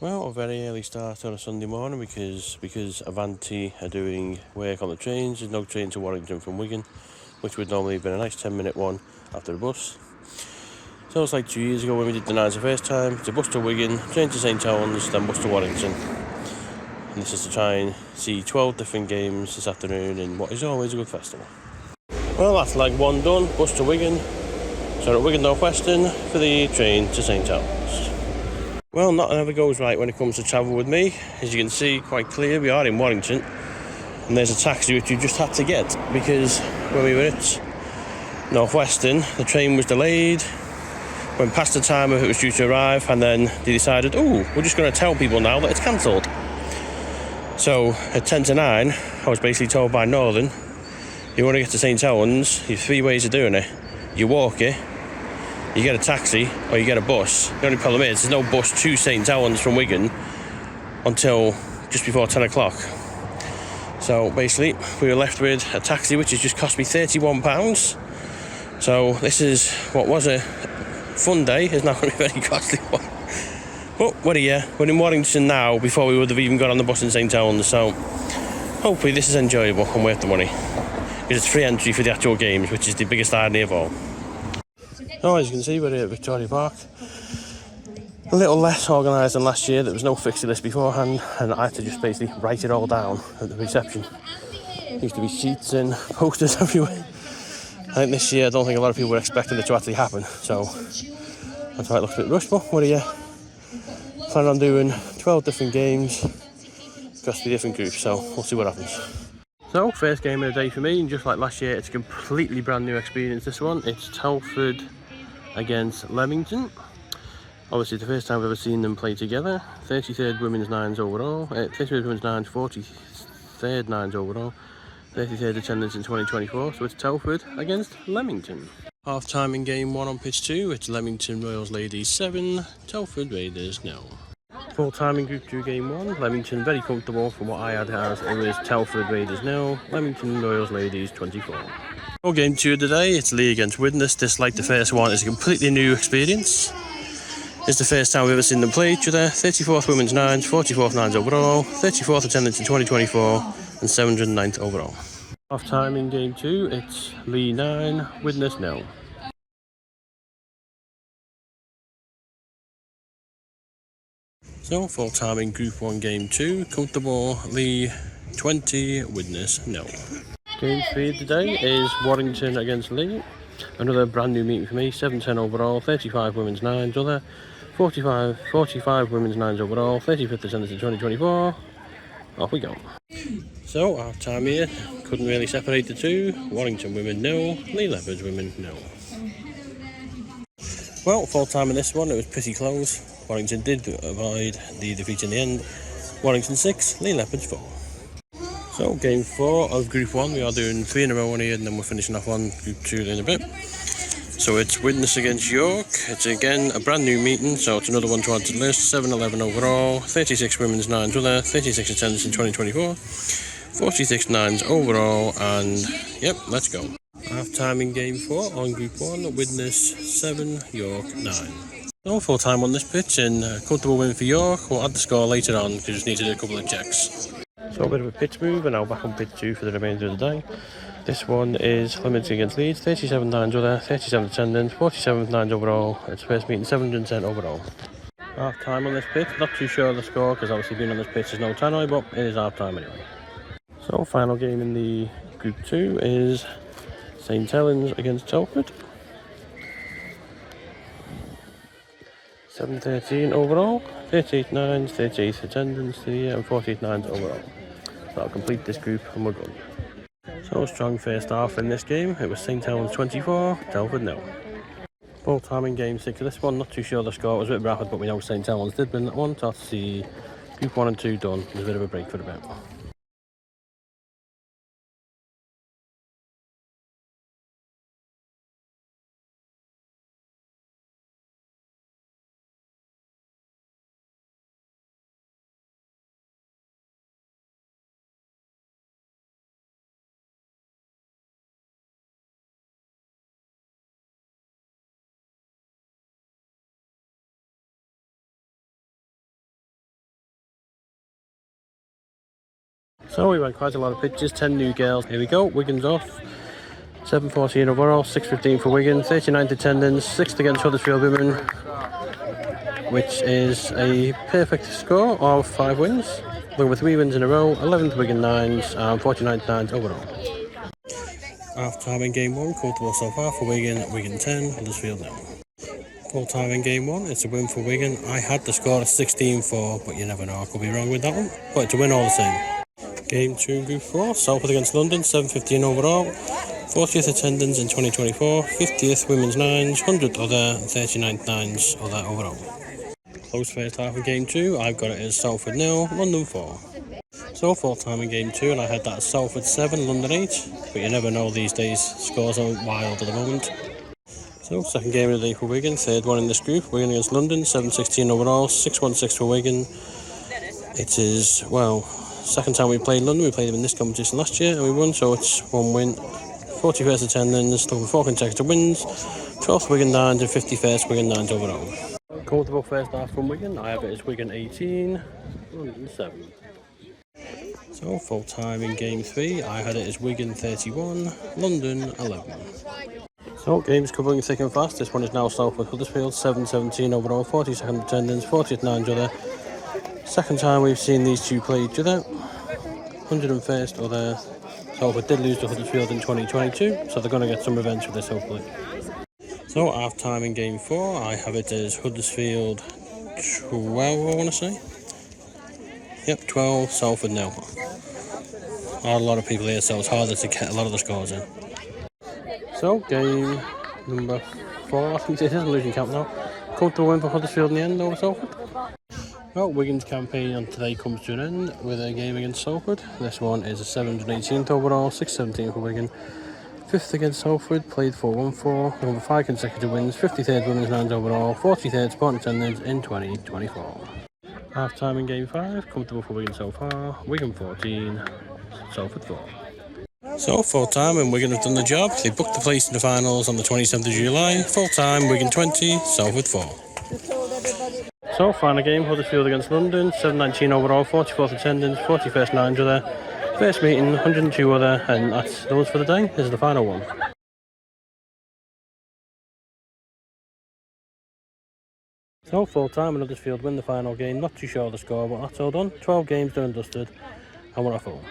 Well, a very early start on a Sunday morning because Avanti are doing work on the trains. There's no train to Warrington from Wigan, which would normally have been a nice 10-minute one after the bus. So it's like 2 years ago when we did the Nines the first time. It's a bus to Wigan, train to St Helens, then bus to Warrington. And this is to try and see 12 different games this afternoon in what is always a good festival. Well, that's leg one done, bus to Wigan. So at Wigan North Western for the train to St Helens. Well, nothing ever goes right when it comes to travel with me. As you can see quite clear, we are in Warrington. And there's a taxi which you just had to get because when we were at North Western, the train was delayed. Went past the time of it was due to arrive, and then they decided, we're just going to tell people now that it's cancelled. So at 10 to 9, I was basically told by Northern, you want to get to St Helens, you have 3 ways of doing it. You walk it, you get a taxi, or you get a bus. The only problem is there's no bus to St Helens from Wigan until just before 10 o'clock. So basically we were left with a taxi which has just cost me £31. So this is what was a fun day, is now going to be a very costly one. But we're here, we're in Warrington now before we would have even got on the bus in St Helens. So hopefully this is enjoyable and worth the money. Because it's free entry for the actual games, which is the biggest irony of all. So as you can see, we're here at Victoria Park. A little less organised than last year. There was no fixture list beforehand, and I had to just basically write it all down at the reception. There used to be sheets and posters everywhere. I think this year I don't think a lot of people were expecting it to actually happen, so that's why it looks a bit rushed. But we're here. Plan on doing 12 different games across the different groups, so we'll see what happens. So first game of the day for me, and just like last year, it's a completely brand new experience. This one, it's Telford against Leamington. Obviously the first time I've ever seen them play together. 33rd women's nines overall, 33rd women's nines, 43rd nines overall, 33rd attendance in 2024. So it's Telford against Leamington. Half time in game 1 on pitch 2, it's Leamington Royals ladies 7, Telford Raiders 0. Full time in group 2 game 1, Leamington very comfortable. From what I had as it was Telford Raiders 0, Leamington Royals ladies 24. For game 2 of the day, it's Leigh against Widnes. This, like the first one, is a completely new experience. It's the first time we've ever seen them play each other. 34th women's nines, 44th nines overall, 34th attendance in 2024, and 709th overall. Half time in game 2, it's Leigh 9, Widnes 0. So full time in group 1 game 2, comfortable, Leigh 20, Widnes 0. Game 3 of the day is Warrington against Leigh. Another brand new meeting for me, 7-10 overall, 35 women's nines, other 45 women's nines overall, 35th attendance in 2024. Off we go. So half time here, couldn't really separate the two. Warrington women 0, Leigh Leopards women 0. Well, full time in this one, it was pretty close. Warrington did avoid the defeat in the end. Warrington 6, Leigh Leopards 4. So game 4 of group 1, we are doing 3 in a row on here, and then we're finishing off on group 2 in a bit. So it's Widnes against York. It's again a brand new meeting, so it's another one to add to the list. 7-11 overall, 36 women's nines other, 36 attendance in 2024, 46 nines overall, and yep, let's go. Half time in game 4 on group 1, Widnes 7, York 9. So full time on this pitch, and a comfortable win for York. We'll add the score later on because we just need to do a couple of checks. So a bit of a pitch move, and now back on pitch 2 for the remainder of the day. This one is Leamington against Leeds, 37 nines other, 37 attendance, 47 nines overall. It's first meeting 710 overall. Half time on this pitch, not too sure of the score because obviously being on this pitch is no tannoy, but it is half time anyway. So final game in the group 2 is St Helens against Telford. 7-13 overall, 38 nines, 38 attendance here, and 48 nines overall. So I'll complete this group and we're good. So strong first half in this game. It was St Helens 24, Telford 0. Full time in game 6 of this one. Not too sure the score. It was a bit rapid, but we know St Helens did win that one. So that's the group 1 and 2 done. There's a bit of a break for a bit. So we went quite a lot of pitches, 10 new girls. Here we go, Wigan's off. 7:14 overall, 6:15 for Wigan, 39th attendance, 6th against Huddersfield women, which is a perfect score of 5 wins. We're with 3 wins in a row, 11th Wigan 9s and 49th 9s overall. Half time in game 1, comfortable so far for Wigan, Wigan 10, Huddersfield 9. Full time in game 1, it's a win for Wigan. I had the score at 16-4, but you never know, I could be wrong with that one. But it's a win all the same. Game 2 in Group 4, Salford against London, 7:15 overall, 40th attendance in 2024, 50th Women's 9s, 100th other, 39th 9s other overall. Close first half in Game 2, I've got it as Salford 0, London 4. So full time in Game 2, and I had that as Salford 7, London 8, but you never know these days, scores are wild at the moment. So second game of the day for Wigan, third one in this group, Wigan against London, 7:16 overall, 6-1-6 for Wigan. It is, well, second time we played London. We played them in this competition last year and we won, so it's 1 win. 41st attendance, looking for 4 consecutive wins, 12th Wigan 9s and 51st Wigan 9s overall. Comfortable first half from Wigan, I have it as Wigan 18, London 7. So full time in game 3, I had it as Wigan 31, London 11. So games covering thick and fast, this one is now Salford Huddersfield, 7:17 overall, 42nd attendance, 40th 9s other. Second time we've seen these two play each other, 101st other. Salford did lose to Huddersfield in 2022, so they're going to get some revenge for this hopefully. So half time in game 4, I have it as Huddersfield 12, I want to say. Yep, 12, Salford 0. A lot of people here, so it's harder to get a lot of the scores in. So game number 4, I think it is, losing count now. Comfortable win for Huddersfield in the end over Salford. Well, Wigan's campaign on today comes to an end with a game against Salford. This one is a 718th overall, 6:17 for Wigan. 5th against Salford, played 4-1-4, over 5 consecutive wins, 53rd Women's 9s overall, 43rd sport attendance in 2024. Half time in game 5, comfortable for Wigan so far, Wigan 14, Salford 4. So full time and Wigan have done the job. They booked the place in the finals on the 27th of July. Full time, Wigan 20, Salford 4. So, final game, Huddersfield against London, 7:19 overall, 44th attendance, 41st 9s other, first meeting, 102 other, and that's those for the day. This is the final one. So, full time and Huddersfield win the final game, not too sure of the score, but that's all done. 12 games done and dusted, and we're off home.